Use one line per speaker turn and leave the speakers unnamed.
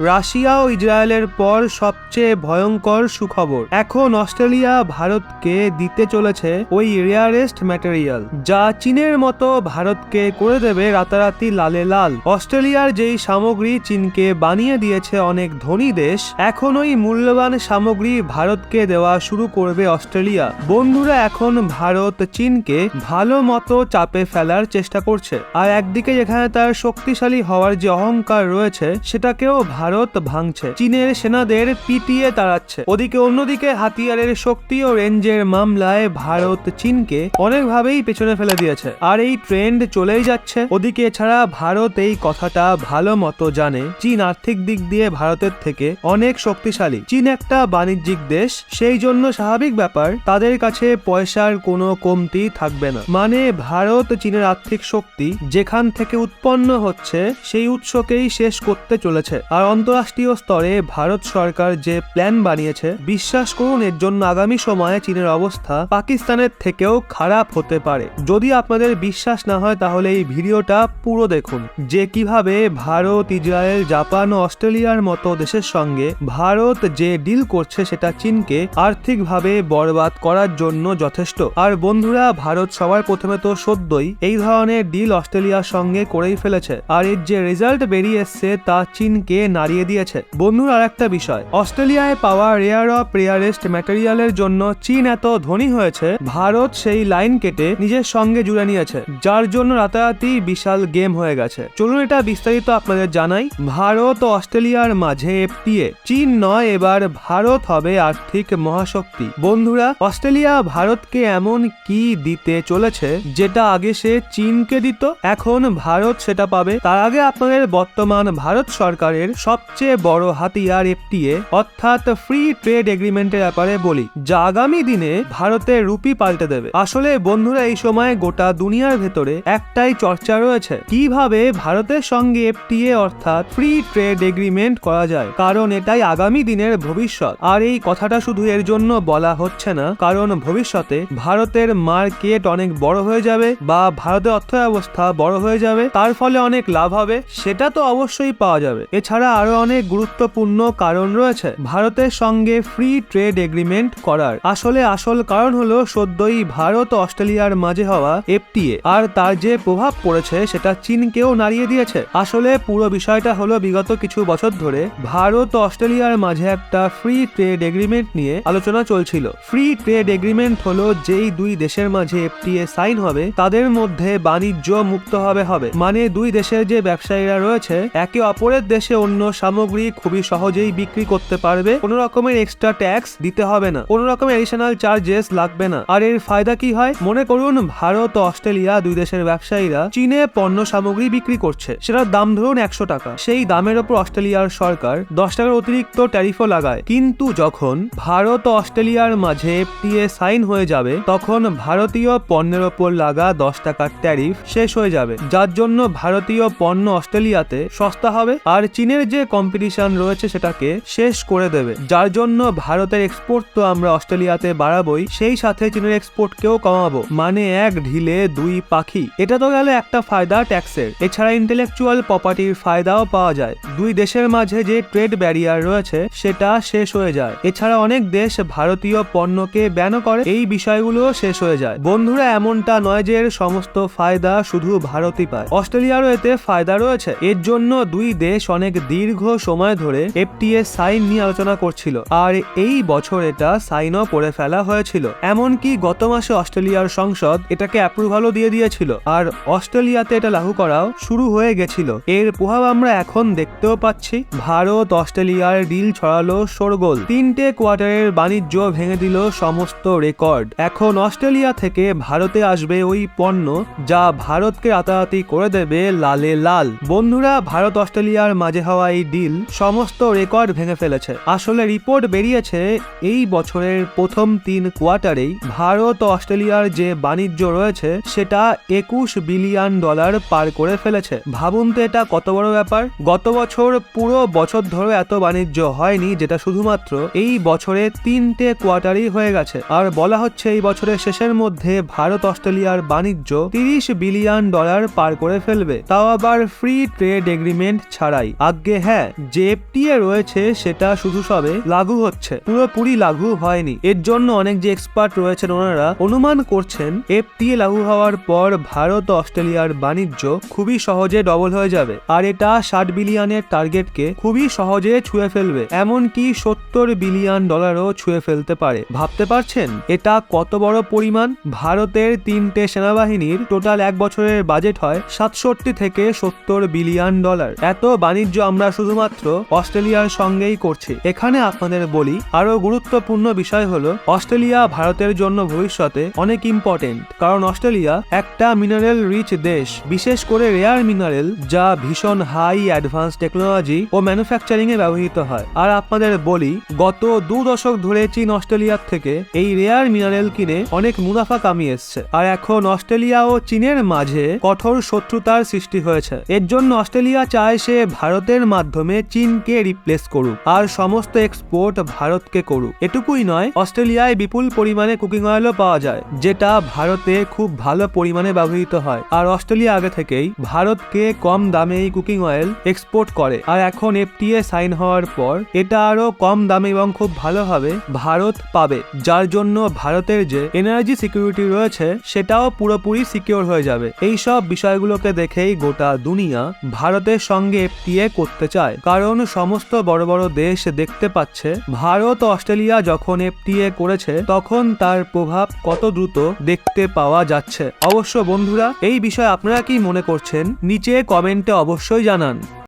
Russia ও ইসরায়েলের পর সবচেয়ে ভয়ঙ্কর সুখবর। এখন অস্ট্রেলিয়া ভারতকে দিতে চলেছে ওই রেয়ারেস্ট ম্যাটেরিয়াল, যা চীনের মতো ভারতকে করে দেবে রাতারাতি লালে লাল। অস্ট্রেলিয়ার যেই সামগ্রী চীনকে বানিয়ে দিয়েছে অনেক ধনী দেশ, এখন ওই মূল্যবান সামগ্রী ভারতকে দেওয়া শুরু করবে অস্ট্রেলিয়া। বন্ধুরা, এখন ভারত চীনকে ভালো মতো চাপে ফেলার চেষ্টা করছে, আর একদিকে যেখানে তার শক্তিশালী হওয়ার যে অহংকার রয়েছে সেটাকেও ভারত ভাঙছে, চীনের সেনাদের পিটিয়ে তাড়াচ্ছে। অন্যদিকে হাতিয়ারের শক্তি ও রেঞ্জের মামলায় ভারত চীনকে অনেকভাবেই পেছনে ফেলে দিয়েছে, আর এই ট্রেন্ড চলেই যাচ্ছে। ওদিকে এছাড়া ভারত এই কথাটা ভালো মতো জানে, চীন আর্থিক দিক দিয়ে ভারতের থেকে অনেক শক্তিশালী। চীন একটা বাণিজ্যিক দেশ, সেই জন্য স্বাভাবিক ব্যাপার তাদের কাছে পয়সার কোনো কমতি থাকবে না। মানে ভারত চীনের আর্থিক শক্তি যেখান থেকে উৎপন্ন হচ্ছে সেই উৎসকেই শেষ করতে চলেছে। আর অন্তরাষ্ট্রীয় স্তরে ভারত সরকার যে প্ল্যান বানিয়েছে, বিশ্বাস করুন এর জন্য আগামী সময়ে চীনের অবস্থা পাকিস্তানের থেকেও খারাপ হতে পারে। যদি আপনাদের বিশ্বাস না হয় তাহলে এই ভিডিওটা পুরো দেখুন, যে কিভাবে ভারত, ইসরায়েল, জাপান ও অস্ট্রেলিয়ার মতো দেশের সঙ্গে ভারত যে ডিল করছে সেটা চীনকে আর্থিকভাবে বরবাদ করার জন্য যথেষ্ট। আর বন্ধুরা, ভারত সবার প্রথমে তো সদ্যই এই ধরনের ডিল অস্ট্রেলিয়ার সঙ্গে করেই ফেলেছে, আর এর যে রেজাল্ট বেরিয়ে এসছে তা চীনকে নাড়িয়ে দিয়েছে। বন্ধুরা, আর একটা বিষয়, অস্ট্রেলিয়ায় পাওয়া রেয়ার অফ রেয়ারেস্ট ম্যাটেরিয়ালের জন্য চীন এত ধনী হয়েছে, ভারত সেই লাইন কেটে নিজের সঙ্গে জুড়ে নিয়েছে, যার জন্য রাতারাতি বিশাল গেম হয়ে গেছে। চলুন এটা বিস্তারিত আপনাদের জানাই। ভারত ও অস্ট্রেলিয়ার মাঝে এফটিএ, চীন নয়, এবার ভারত হবে আর্থিক মহাশক্তি। বন্ধুরা, অস্ট্রেলিয়া ভারতকে এমন কি দিতে চলেছে যেটা আগে সে চীনকে দিত, এখন ভারত সেটা পাবে। তার আগে আপনাদের বর্তমান ভারত সরকারের সবচেয়ে বড় হাতিয়ার এফটিএ অর্থাৎ ফ্রি ট্রেড এগ্রিমেন্টের ব্যাপারে বলি, যা আগামী দিনে ভারতের রুপি পাল্টে দেবে। আসলে বন্ধুরা, এই সময় গোটা দুনিয়ার ভেতরে একটাই চর্চা রয়েছে, কিভাবে ভারতের সঙ্গে এফটিএ অর্থাৎ ফ্রি ট্রেড এগ্রিমেন্ট করা যায়, কারণ এটাই আগামী দিনের ভবিষ্যৎ। আর এই কথাটা শুধু এর জন্য বলা হচ্ছে না কারণ ভবিষ্যতে ভারতের মার্কেট অনেক বড় হয়ে যাবে বা ভারতের অর্থব্যবস্থা বড় হয়ে যাবে, তার ফলে অনেক লাভ হবে, সেটা তো অবশ্যই পাওয়া যাবে। এছাড়া আরো অনেক গুরুত্বপূর্ণ কারণ রয়েছে ভারতের সঙ্গে ফ্রি ট্রেড এগ্রিমেন্ট করার। আসল কারণ হলো সদ্যই ভারত ও অস্ট্রেলিয়ার মাঝে হওয়া এফটিএ, আর তার যে প্রভাব পড়েছে সেটা চীনকেও নাড়িয়ে দিয়েছে। আসলে পুরো বিষয়টা হলো বিগত কিছু বছর ধরে ভারত ও অস্ট্রেলিয়ার মাঝে একটা ফ্রি ট্রেড এগ্রিমেন্ট নিয়ে আলোচনা চলছিল। ফ্রি ট্রেড এগ্রিমেন্ট হলো যেই দুই দেশের মাঝে এফটিএ সাইন হবে তাদের মধ্যে বাণিজ্য মুক্ত হবে, মানে দুই দেশের যে ব্যবসায়ীরা রয়েছে একে অপরের দেশে অন্য সামগ্রী খুবই সহজেই বিক্রি করতে পারবে, কোনো রকমের এক্সট্রা ট্যাক্স দিতে হবে না, কোনো রকমের এডিশনাল চার্জেস লাগবে না। আর এর ফায়দা কি হয়, মনে করুন ভারত ও অস্ট্রেলিয়া দুই দেশের ব্যবসায়ীরা চীনে পণ্য সামগ্রী বিক্রি করছে, সেটার দাম ধরুন 100 টাকা, সেই দামের ওপর অস্ট্রেলিয়ার সরকার 10 টাকার অতিরিক্ত ট্যারিফও লাগায়। কিন্তু যখন ভারত ও অস্ট্রেলিয়ার মাঝে এফটিএ সাইন হয়ে যাবে তখন ভারতীয় পণ্যের ওপর লাগা 10 টাকার ট্যারিফ শেষ হয়ে যাবে, যার জন্য ভারতীয় পণ্য অস্ট্রেলিয়াতে সস্তা হবে আর চীনের যে কম্পিটিশন রয়েছে সেটাকে শেষ করে দেবে, যার জন্য ভারতের এক্সপোর্ট তো আমরা অস্ট্রেলিয়াতে বাড়াবোই, সেই সাথে চীনের এক্সপোর্টকেও কমাবো, মানে এক ঢিলে দুই পাখি। এটা তো গেল একটা ফায়দা ট্যাক্সের। এছাড়া ইন্টেলেকচুয়াল প্রপার্টির ফায়দাও পাওয়া যায়, দুই দেশের মাঝে যে ট্রেড ব্যারিয়ার রয়েছে সেটা শেষ হয়ে যায়। এছাড়া অনেক দেশ ভারতীয় পণ্যকে ব্যান করে, এই বিষয়গুলো শেষ হয়ে যায়। বন্ধুরা, এমনটা নয় যে এর সমস্ত ফায়দা শুধু ভারতই পায়, অস্ট্রেলিয়ারও এতে ফায়দা রয়েছে। এর জন্য দুই দেশ অনেক দীর্ঘ সময় ধরে এফটিএ সাইন নিয়ে আলোচনা করছিল, আর এই বছর এটা সাইনও করে ফেলা হয়েছিল। এমনকি গত মাসে অস্ট্রেলিয়ার সংসদ এটাকে অ্যাপ্রুভালও দিয়ে দিয়েছিল, আর অস্ট্রেলিয়াতে এটা লাগু করাও শুরু হয়ে গেছিল। এর প্রভাব আমরা এখন দেখতেও পাচ্ছি। ভারত অস্ট্রেলিয়ার ডিল ছড়ালো শোরগোল, 3টে কোয়ার্টারের বাণিজ্য ভেঙে দিল সমস্ত রেকর্ড। এখন অস্ট্রেলিয়া থেকে ভারতে আসবে ওই পণ্য যা ভারতকে রাতারাতি করে দেবে লালে লাল। বন্ধুরা, ভারত অস্ট্রেলিয়ার মাঝে হওয়া এই ডিল সমস্ত রেকর্ড ভেঙে ফেলেছে। আসলে রিপোর্ট বেরিয়েছে এই বছরের প্রথম 3 কোয়ার্টারেই ভারত ও অস্ট্রেলিয়ার যে বাণিজ্য রয়েছে সেটা $21 বিলিয়ন পার করে ফেলেছে। ভাবুন তো এটা কত বড় ব্যাপার। গত বছর পুরো বছর ধরে এত বাণিজ্য হয়নি, যেটা শুধুমাত্র এই বছরে 3টে কোয়ার্টারই হয়ে গেছে। আর বলা হচ্ছে এই বছরের শেষের মধ্যে ভারত অস্ট্রেলিয়ার বাণিজ্য $30 বিলিয়ন পার করে ফেলবে, তাও আবার ফ্রি ট্রেড এগ্রিমেন্ট ছাড়াই। আজ্ঞে হ্যাঁ, যে এফটিএ রয়েছে সেটা শুধু সবে লাগু হচ্ছে, পুরোপুরি লাগু হয়নি। এর জন্য অনেক যে এক্সপার্ট রয়েছেন ওনারা অনুমান করছেন এফটিএ লাগু হওয়ার পর ভারত ও অস্ট্রেলিয়ার বাণিজ্য খুবই সহজে ডবল হয়ে যাবে, আর এটা 60 বিলিয়নের টার্গেটকে খুবই সহজে ছুঁয়ে ফেলবে, এমনকি $70 বিলিয়ন ছুঁয়ে ফেলতে পারে। ভাবতে পারছেন এটা কত বড় পরিমাণ? ভারতের 3টে সেনাবাহিনীর টোটাল এক বছরের বাজেট হয় 67 থেকে $70 বিলিয়ন। এত বাণিজ্য আমরা শুধুমাত্র অস্ট্রেলিয়ার সঙ্গেই করছি। এখানে আপনাদের বলি আরো গুরুত্বপূর্ণ বিষয় হলো অস্ট্রেলিয়া ভারতের জন্য ভবিষ্যতে অনেক ইম্পর্টেন্ট, কারণ অস্ট্রেলিয়া একটা মিনারেল রিচ দেশ, বিশেষ করে রেয়ার মিনারেল যা ভীষণ হাই অ্যাডভান্স টেকনোলজি ও ম্যানুফ্যাকচারিং এ ব্যবহৃত হয়। আর আপনাদের বলি গত 2 দশক ধরে চীন অস্ট্রেলিয়ার থেকে এই রেয়ার মিনারেল কিনে অনেক মুনাফা কামিয়ে এসছে, আর এখন অস্ট্রেলিয়া ও চীনের মাঝে কঠোর শত্রুতার সৃষ্টি হয়েছে। এর জন্য অস্ট্রেলিয়া চায় সে ভারতের মাধ্যমে চীনকে রিপ্লেস করুক আর সমস্ত এক্সপোর্ট ভারতকে করুক। এটুকুই নয়, অস্ট্রেলিয়ায় বিপুল পরিমাণে কুকিং অয়েলও পাওয়া যায়, যেটা ভারতে খুব ভালো পরিমাণে ব্যবহৃত হয়, আর অস্ট্রেলিয়া আগে থেকেই ভারতকে কম দামে এই কুকিং অয়েল এক্সপোর্ট করে। আর এখন এফটিএ সাইন হওয়ার পর এটা আরো কম দামে এবং খুব ভালোভাবে ভারত পাবে, যার জন্য ভারতের যে এনার্জি সিকিউরিটি রয়েছে সেটাও পুরোপুরি সিকিউর হয়ে যাবে। এই সব বিষয়গুলোকে দেখেই গোটা দুনিয়া ভারতের সঙ্গে এফটিএ করতে চায়, কারণ সমস্ত বড় বড় দেশ দেখতে পাচ্ছে ভারত ও অস্ট্রেলিয়া যখন এফটিএ করেছে তখন তার প্রভাব কত দ্রুত দেখতে পাওয়া যাচ্ছে। অবশ্য বন্ধুরা, এই বিষয়ে আপনারা কি মনে করছেন নিচে কমেন্টে অবশ্যই জানান।